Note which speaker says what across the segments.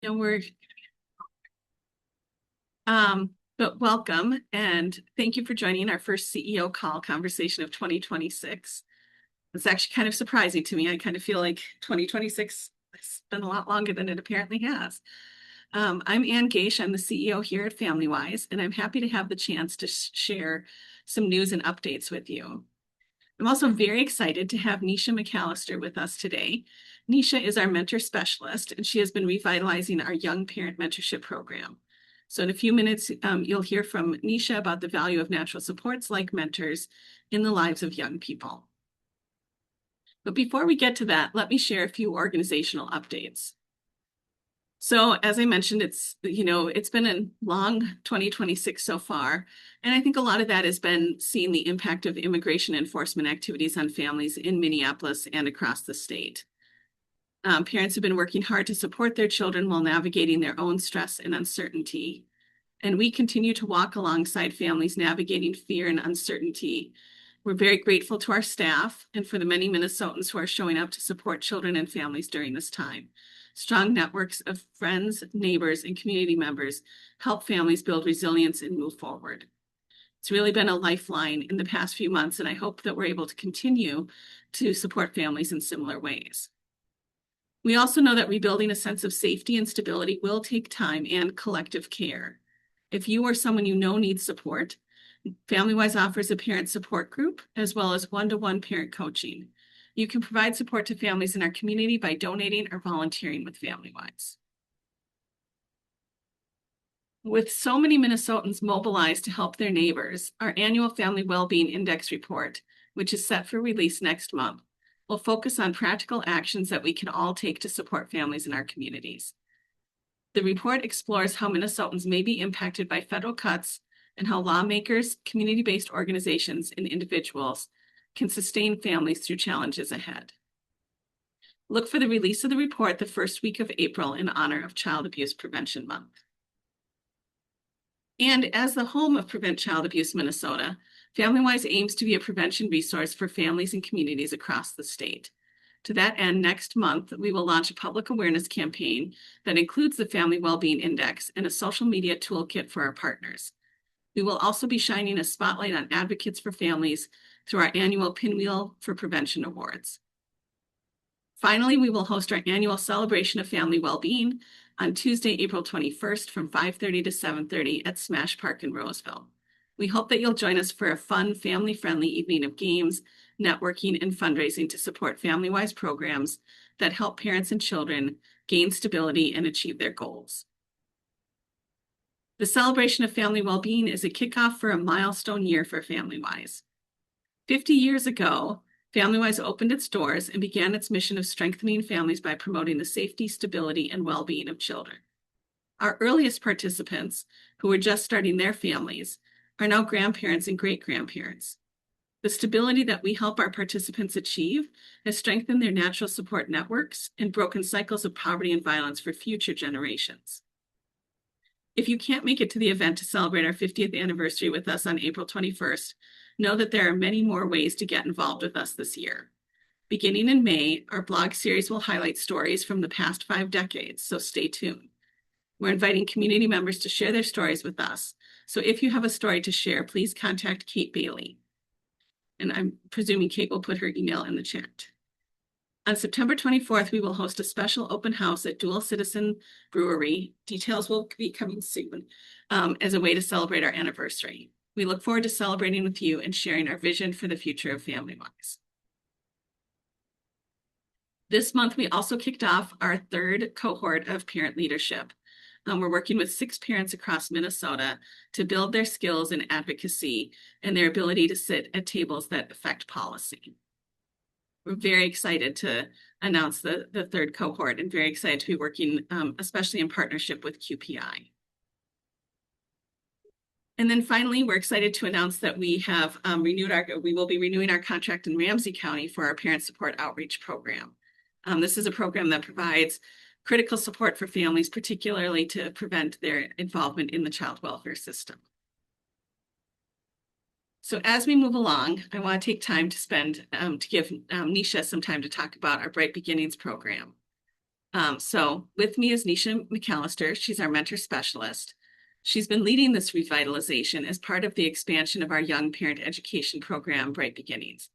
Speaker 1: And but welcome and thank you for joining our first CEO call conversation of 2026. It's actually kind of surprising to me. I kind of feel like 2026 has been a lot longer than it apparently has. I'm Ann Gaish. I'm the CEO here at FamilyWise, and I'm happy to have the chance to share some news and updates with you. I'm also very excited to have Nesha McCalister with us today. Nesha is our mentor specialist, and she has been revitalizing our young parent mentorship program. So in a few minutes, you'll hear from Nesha about the value of natural supports like mentors in the lives of young people. But before we get to that, let me share a few organizational updates. So as I mentioned, it's been a long 2026 so far. And I think a lot of that has been seeing the impact of immigration enforcement activities on families in Minneapolis and across the state. Parents have been working hard to support their children while navigating their own stress and uncertainty. And we continue to walk alongside families navigating fear and uncertainty. We're very grateful to our staff and for the many Minnesotans who are showing up to support children and families during this time. Strong networks of friends, neighbors, and community members help families build resilience and move forward. It's really been a lifeline in the past few months, and I hope that we're able to continue to support families in similar ways. We also know that rebuilding a sense of safety and stability will take time and collective care. If you or someone you know needs support, FamilyWise offers a parent support group as well as one-to-one parent coaching. You can provide support to families in our community by donating or volunteering with FamilyWise. With so many Minnesotans mobilized to help their neighbors, our annual Family Wellbeing Index report, which is set for release next month, will focus on practical actions that we can all take to support families in our communities. The report explores how Minnesotans may be impacted by federal cuts and how lawmakers, community-based organizations, and individuals can sustain families through challenges ahead. Look for the release of the report the first week of April in honor of Child Abuse Prevention Month. And as the home of Prevent Child Abuse Minnesota, FamilyWise aims to be a prevention resource for families and communities across the state. To that end, next month, we will launch a public awareness campaign that includes the Family Wellbeing Index and a social media toolkit for our partners. We will also be shining a spotlight on advocates for families through our annual Pinwheel for Prevention Awards. Finally, we will host our annual celebration of family well-being on Tuesday, April 21st from 5:30 to 7:30 at Smash Park in Roseville. We hope that you'll join us for a fun, family-friendly evening of games, networking, and fundraising to support FamilyWise programs that help parents and children gain stability and achieve their goals. The celebration of family well-being is a kickoff for a milestone year for FamilyWise. 50 years ago, FamilyWise opened its doors and began its mission of strengthening families by promoting the safety, stability, and well-being of children. Our earliest participants, who were just starting their families, are now grandparents and great-grandparents. The stability that we help our participants achieve has strengthened their natural support networks and broken cycles of poverty and violence for future generations. If you can't make it to the event to celebrate our 50th anniversary with us on April 21st, know that there are many more ways to get involved with us this year. Beginning in May, our blog series will highlight stories from the past 5 decades, so stay tuned. We're inviting community members to share their stories with us. So if you have a story to share, please contact Kate Bailey. And I'm presuming Kate will put her email in the chat. On September 24th, we will host a special open house at Dual Citizen Brewery. Details will be coming soon as a way to celebrate our anniversary. We look forward to celebrating with you and sharing our vision for the future of FamilyWise. This month, we also kicked off our 3rd cohort of parent leadership. We're working with 6 parents across Minnesota to build their skills in advocacy and their ability to sit at tables that affect policy. We're very excited to announce the 3rd cohort and very excited to be working, especially in partnership with QPI. And then finally, we're excited to announce that we have we will be renewing our contract in Ramsey County for our Parent Support Outreach Program. This is a program that provides critical support for families, particularly to prevent their involvement in the child welfare system. So as we move along, I want to take time to give Nesha some time to talk about our Bright Beginnings program. So with me is Nesha McCalister. She's our mentor specialist. She's been leading this revitalization as part of the expansion of our young parent education program, Bright Beginnings.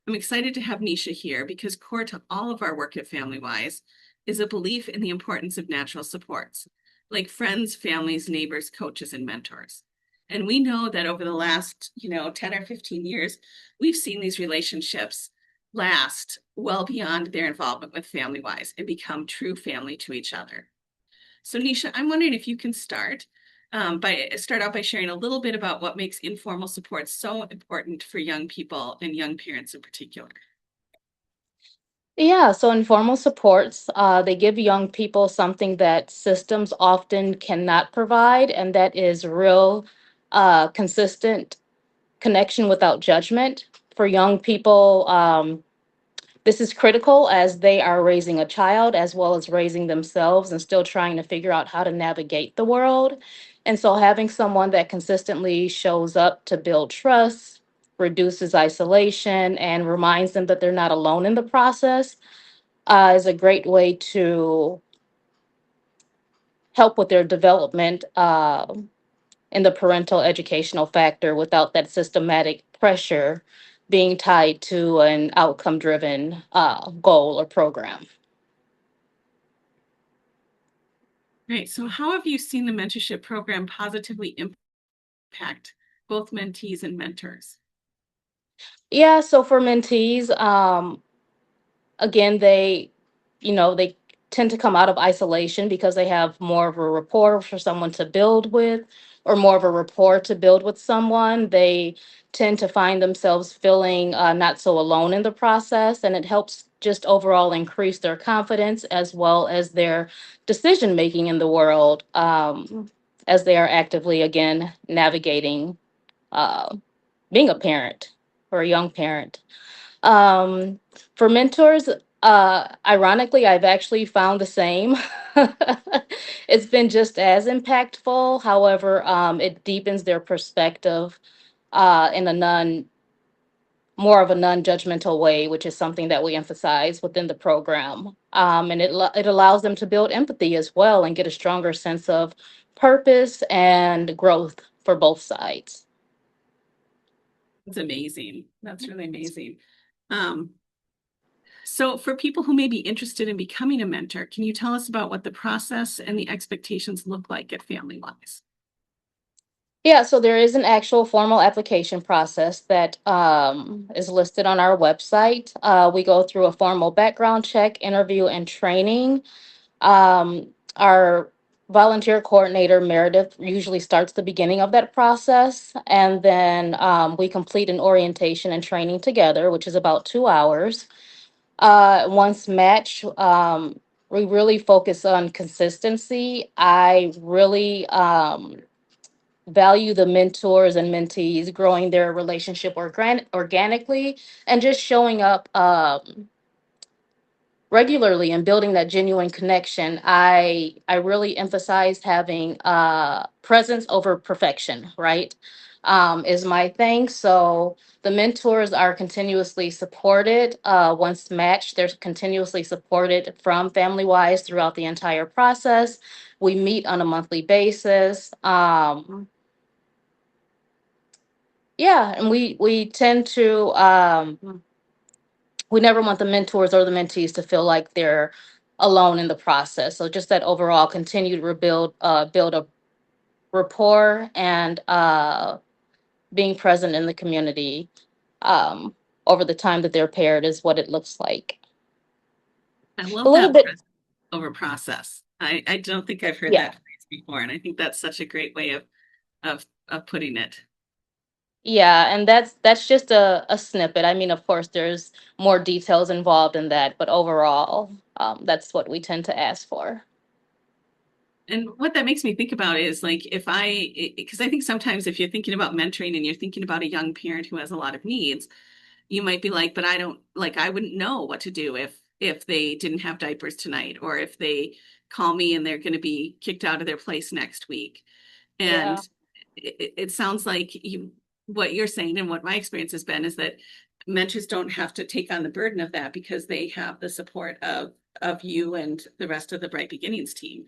Speaker 1: I'm excited to have Nesha here because core to all of our work at FamilyWise is a belief in the importance of natural supports, like friends, families, neighbors, coaches, and mentors. And we know that over the last, 10 or 15 years, we've seen these relationships last well beyond their involvement with FamilyWise and become true family to each other. So Nesha, I'm wondering if you can start out by sharing a little bit about what makes informal support so important for young people and young parents in particular.
Speaker 2: Yeah, so informal supports, they give young people something that systems often cannot provide, and that is real, consistent connection without judgment. For young people, this is critical as they are raising a child as well as raising themselves and still trying to figure out how to navigate the world. And so, having someone that consistently shows up to build trust, reduces isolation, and reminds them that they're not alone in the process is a great way to help with their development in the parental educational factor without that systematic pressure being tied to an outcome driven goal or program.
Speaker 1: Right. So how have you seen the mentorship program positively impact both mentees and mentors?
Speaker 2: Yeah, so for mentees, again, they tend to come out of isolation because they have more of a rapport for someone to build with, or more of a rapport to build with someone. They tend to find themselves feeling not so alone in the process, and it helps just overall increase their confidence as well as their decision making in the world, as they are actively again navigating uh, being a parent or a young parent. um, for mentors, ironically, I've actually found the same. It's been just as impactful. However, it deepens their perspective in a more of a non-judgmental way, which is something that we emphasize within the program. And it allows them to build empathy as well and get a stronger sense of purpose and growth for both sides.
Speaker 1: That's amazing. That's really amazing. Um, so for people who may be interested in becoming a mentor, can you tell us about what the process and the expectations look like at FamilyWise?
Speaker 2: Yeah, so there is an actual formal application process that is listed on our website. We go through a formal background check, interview, and training. Our volunteer coordinator, Meredith, usually starts the beginning of that process, and then we complete an orientation and training together, which is about 2 hours. Once matched, we really focus on consistency. I really value the mentors and mentees growing their relationship organically and just showing up regularly and building that genuine connection. I really emphasize having presence over perfection, right? Is my thing. So the mentors are continuously supported. Once matched, they're continuously supported from FamilyWise throughout the entire process. We meet on a monthly basis. Yeah, and we tend to we never want the mentors or the mentees to feel like they're alone in the process. So just that overall continued build a rapport and being present in the community um over the time that they're paired is what it looks like.
Speaker 1: I
Speaker 2: A
Speaker 1: love
Speaker 2: little
Speaker 1: that
Speaker 2: bit,
Speaker 1: present over process. I don't think I've heard
Speaker 2: yeah.
Speaker 1: that phrase before, and I think that's such a great way of putting it.
Speaker 2: Yeah, and that's just a snippet. I mean, of course, there's more details involved in that, but overall, that's what we tend to ask for.
Speaker 1: And what that makes me think about is like because I think sometimes if you're thinking about mentoring and you're thinking about a young parent who has a lot of needs, you might be like, but I don't like I wouldn't know what to do if they didn't have diapers tonight or if they call me and they're going to be kicked out of their place next week. And
Speaker 2: Yeah.
Speaker 1: it sounds like what you're saying and what my experience has been is that mentors don't have to take on the burden of that because they have the support of you and the rest of the Bright Beginnings team.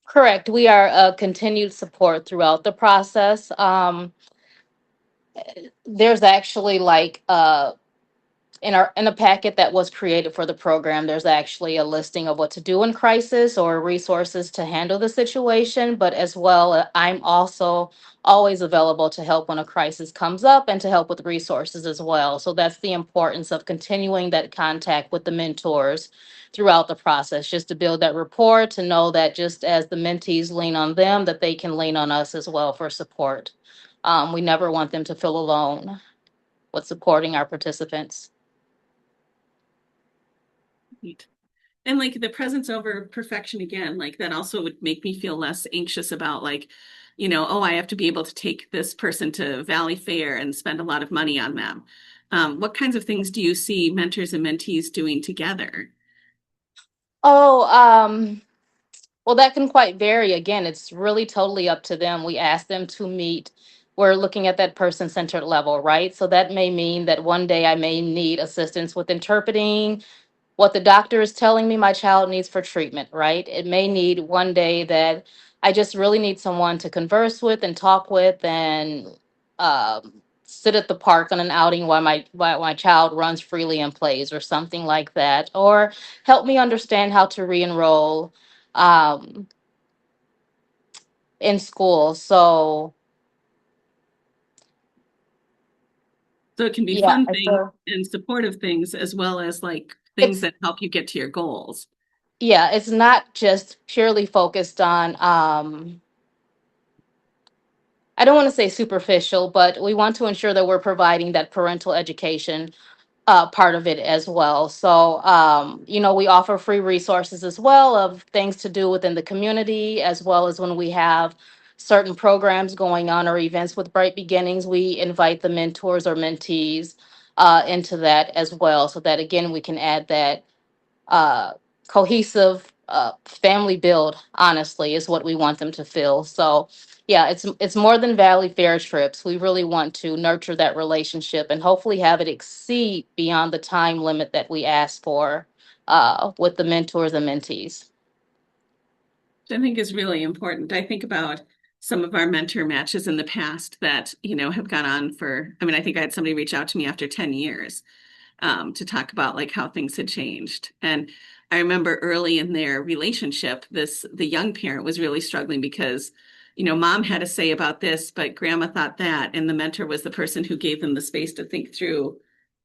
Speaker 2: Correct. We are a continued support throughout the process. There's actually like in a packet that was created for the program, there's actually a listing of what to do in crisis or resources to handle the situation. But as well, I'm also always available to help when a crisis comes up and to help with resources as well. So that's the importance of continuing that contact with the mentors throughout the process, just to build that rapport, to know that just as the mentees lean on them, that they can lean on us as well for support. We never want them to feel alone with supporting our participants.
Speaker 1: Neat. And like the presence over perfection again, like that also would make me feel less anxious about like, oh, I have to be able to take this person to Valley Fair and spend a lot of money on them. What kinds of things do you see mentors and mentees doing together?
Speaker 2: Oh, well, that can quite vary. Again, it's really totally up to them. We ask them to meet. We're looking at that person-centered level, right? So that may mean that one day I may need assistance with interpreting what the doctor is telling me my child needs for treatment, right? It may need one day that I just really need someone to converse with and talk with and sit at the park on an outing while my child runs freely and plays or something like that, or help me understand how to re-enroll um, in school. So
Speaker 1: So it can be
Speaker 2: yeah,
Speaker 1: fun
Speaker 2: I
Speaker 1: things
Speaker 2: feel
Speaker 1: and supportive things as well as like things
Speaker 2: it's
Speaker 1: that help you get to your goals.
Speaker 2: yeah, it's not just purely focused on I don't want to say superficial, but we want to ensure that we're providing that parental education part of it as well. So, we offer free resources as well of things to do within the community, as well as when we have certain programs going on or events with Bright Beginnings, we invite the mentors or mentees into that as well. So that again, we can add that uh, cohesive family build, honestly, is what we want them to feel. So yeah, it's more than Valley Fair trips. We really want to nurture that relationship and hopefully have it exceed beyond the time limit that we ask for with the mentors and mentees.
Speaker 1: I think is really important. I think about some of our mentor matches in the past that, have gone on for, I mean, I think I had somebody reach out to me after 10 years to talk about like how things had changed. And I remember early in their relationship, the young parent was really struggling because, mom had a say about this, but grandma thought that, and the mentor was the person who gave them the space to think through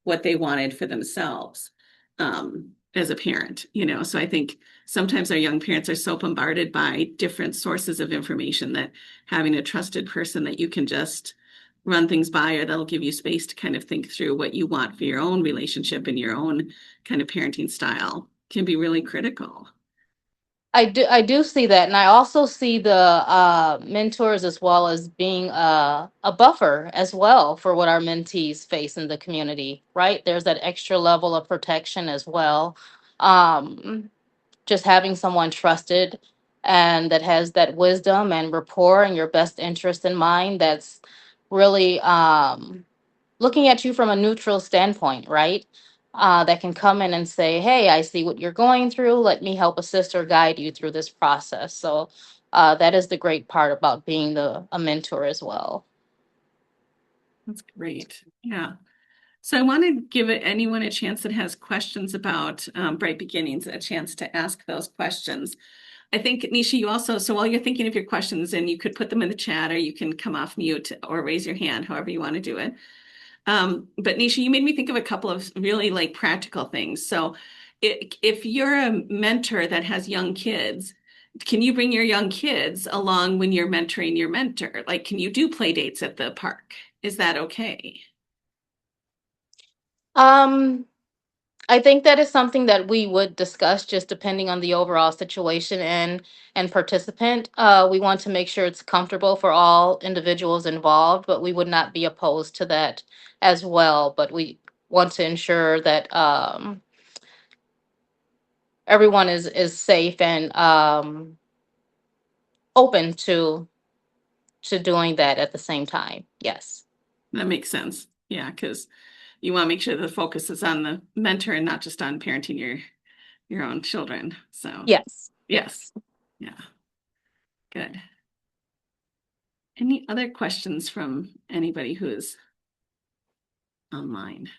Speaker 1: what they wanted for themselves as a parent, So I think sometimes our young parents are so bombarded by different sources of information that having a trusted person that you can just run things by or that'll give you space to kind of think through what you want for your own relationship and your own kind of parenting style can be really critical.
Speaker 2: I do see that, and I also see the mentors as well as being a buffer as well for what our mentees face in the community. Right, there's that extra level of protection as well. Um, just having someone trusted and that has that wisdom and rapport and your best interest in mind. That's really looking at you from a neutral standpoint, right? That can come in and say, hey, I see what you're going through. Let me help assist or guide you through this process. So that is the great part about being a mentor as well.
Speaker 1: That's great. Yeah. So I want to give anyone a chance that has questions about Bright Beginnings, a chance to ask those questions. I think, Nisha, you also, so while you're thinking of your questions, and you could put them in the chat or you can come off mute or raise your hand, however you want to do it. But Nisha, you made me think of a couple of really like practical things. So if you're a mentor that has young kids, can you bring your young kids along when you're mentoring your mentor? Like, can you do play dates at the park? Is that okay?
Speaker 2: Um, I think that is something that we would discuss just depending on the overall situation and participant. We want to make sure it's comfortable for all individuals involved, but we would not be opposed to that as well. But we want to ensure that everyone is safe and open to doing that at the same time. Yes.
Speaker 1: That makes sense. Yeah, because you want to make sure the focus is on the mentor and not just on parenting your own children. So
Speaker 2: Yes.
Speaker 1: yes. Yeah. Good. Any other questions from anybody who's online?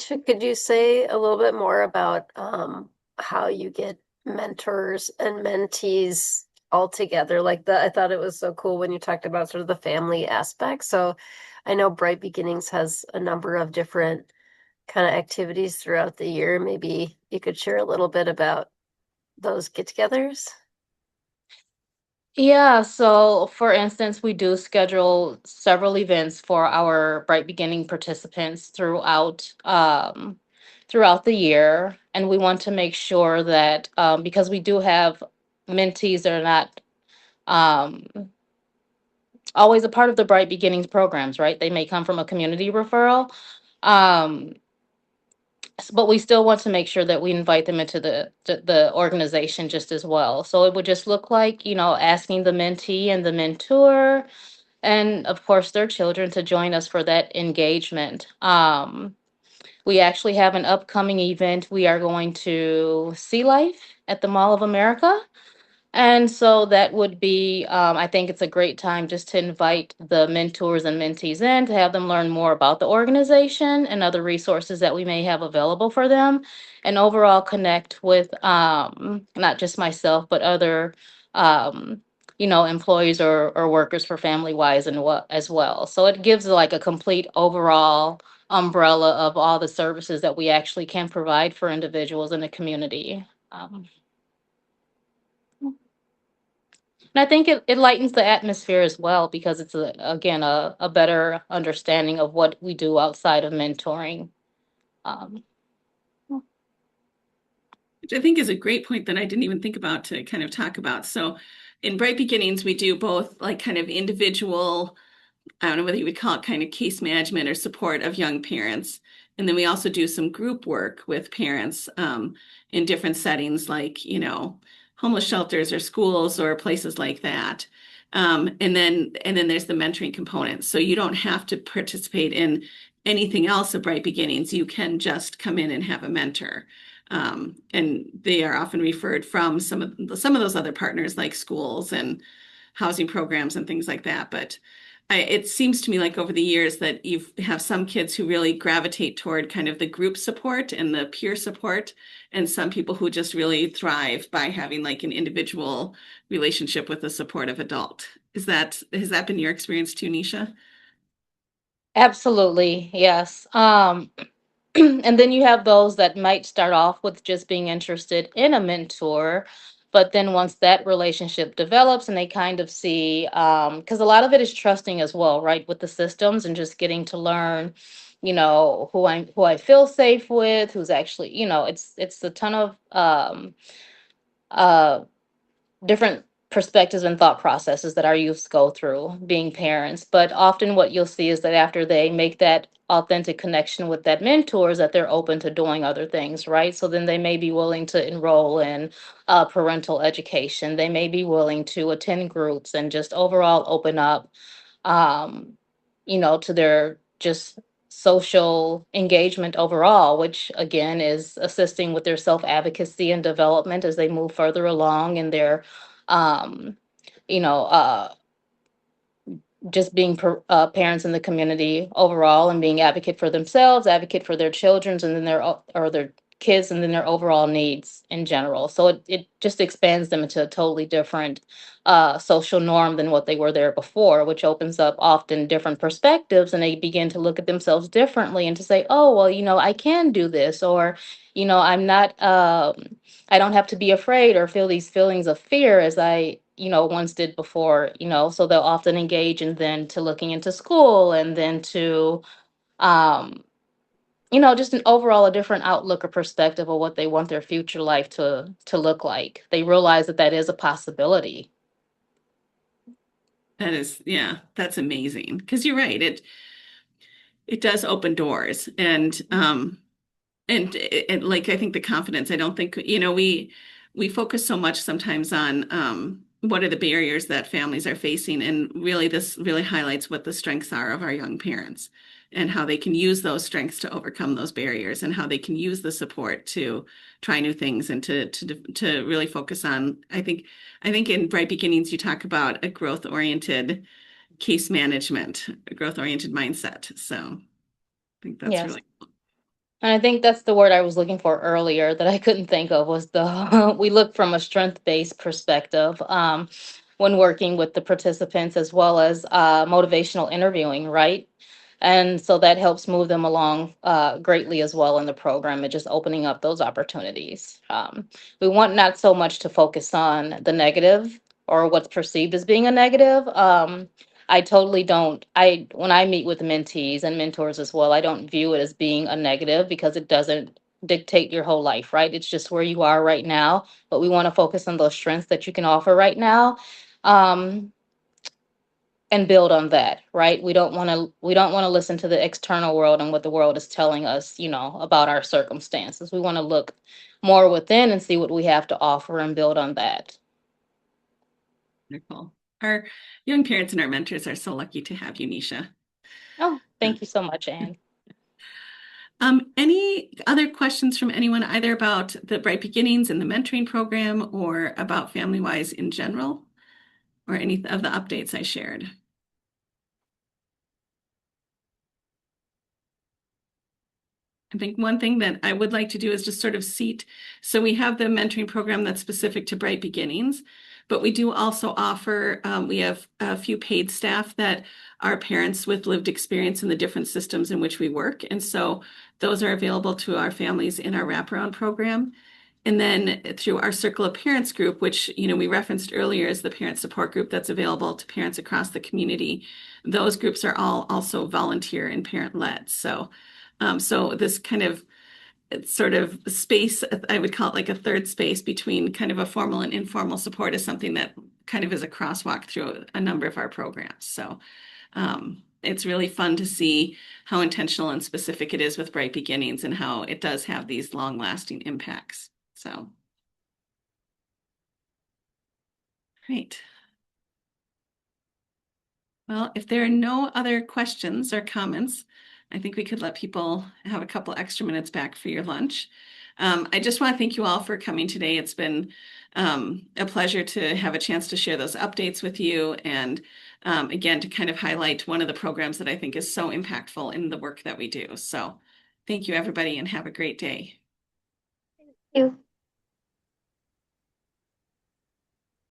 Speaker 3: Could you say a little bit more about how you get mentors and mentees all together? Like I thought it was so cool when you talked about sort of the family aspect. So I know Bright Beginnings has a number of different kind of activities throughout the year. Maybe you could share a little bit about those get-togethers.
Speaker 2: Yeah, so for instance, we do schedule several events for our Bright Beginning participants throughout the year, and we want to make sure that because we do have mentees that are not um, always a part of the Bright Beginnings programs, right? They may come from a community referral. Um, but we still want to make sure that we invite them into the organization just as well. So it would just look like, asking the mentee and the mentor, and of course their children, to join us for that engagement. We actually have an upcoming event. We are going to Sea Life at the Mall of America. And so that would be, I think it's a great time just to invite the mentors and mentees in to have them learn more about the organization and other resources that we may have available for them, and overall connect with not just myself, but other, employees or workers for FamilyWise and what as well. So it gives like a complete overall umbrella of all the services that we actually can provide for individuals in the community. And I think it lightens the atmosphere as well because it's again a better understanding of what we do outside of mentoring. Um,
Speaker 1: Which I think is a great point that I didn't even think about to kind of talk about. So in Bright Beginnings, we do both like kind of individual, I don't know whether you would call it kind of case management or support of young parents. And then we also do some group work with parents in different settings, like, homeless shelters or schools or places like that. And then there's the mentoring component. So you don't have to participate in anything else at Bright Beginnings. You can just come in and have a mentor. And they are often referred from some of those other partners like schools and housing programs and things like that. But it seems to me like over the years that you have some kids who really gravitate toward kind of the group support and the peer support, and some people who just really thrive by having like an individual relationship with a supportive adult. Has that been your experience too, Nisha?
Speaker 2: Absolutely, yes. And then you have those that might start off with just being interested in a mentor, but then once that relationship develops and they kind of see, because a lot of it is trusting as well, right, with the systems and just getting to learn, who I feel safe with, who's actually, it's a ton of uh different perspectives and thought processes that our youths go through being parents. But often what you'll see is that after they make that authentic connection with that mentor, is that they're open to doing other things, right? So then they may be willing to enroll in parental education. They may be willing to attend groups and just overall open up, um, to their just social engagement overall, which again is assisting with their self advocacy and development as they move further along in their um, you know, just being parents in the community overall and being advocate for themselves, advocate for their children's and then or their kids and then their overall needs in general. So it just expands them into a totally different social norm than what they were there before, which opens up often different perspectives, and they begin to look at themselves differently and to say, oh, well, I can do this, or, I'm not, I don't have to be afraid or feel these feelings of fear as I once did before. So they'll often engage and then to looking into school and then to um just an overall a different outlook or perspective of what they want their future life to look like. They realize that that is a possibility.
Speaker 1: That is, yeah, that's amazing. Because you're right, it does open doors, and like I think the confidence. I don't think we focus so much sometimes on what are the barriers that families are facing. And really, this really highlights what the strengths are of our young parents and how they can use those strengths to overcome those barriers and how they can use the support to try new things and to really focus on, I think in Bright Beginnings, you talk about a growth-oriented case management, a growth-oriented mindset. So I think that's
Speaker 2: Yes.
Speaker 1: really cool.
Speaker 2: And I think that's the word I was looking for earlier that I couldn't think of was the we look from a strength-based perspective when working with the participants as well as motivational interviewing, right? And so that helps move them along greatly as well in the program and just opening up those opportunities. We want not so much to focus on the negative or what's perceived as being a negative. I totally don't. When I meet with mentees and mentors as well, I don't view it as being a negative because it doesn't dictate your whole life, right? It's just where you are right now. But we want to focus on those strengths that you can offer right now. Um, and build on that, right? We don't want to listen to the external world and what the world is telling us, about our circumstances. We want to look more within and see what we have to offer and build on that.
Speaker 1: Wonderful. Our young parents and our mentors are so lucky to have you, Nesha.
Speaker 2: Oh, thank you so much, Anne.
Speaker 1: Any other questions from anyone, either about the Bright Beginnings and the mentoring program or about FamilyWise in general, or any of the updates I shared? I think one thing that I would like to do is just sort of seat. So we have the mentoring program that's specific to Bright Beginnings, but we do also offer, we have a few paid staff that are parents with lived experience in the different systems in which we work. And so those are available to our families in our wraparound program. And then through our Circle of Parents group, which, we referenced earlier as the parent support group that's available to parents across the community, those groups are all also volunteer and parent-led. So this kind of sort of space, I would call it like a third space between kind of a formal and informal support, is something that kind of is a crosswalk through a number of our programs. So it's really fun to see how intentional and specific it is with Bright Beginnings and how it does have these long-lasting impacts. So, great. Well, if there are no other questions or comments, I think we could let people have a couple extra minutes back for your lunch. I just want to thank you all for coming today. It's been a pleasure to have a chance to share those updates with you and again, to kind of highlight one of the programs that I think is so impactful in the work that we do. So thank you, everybody, and have a great day.
Speaker 3: You.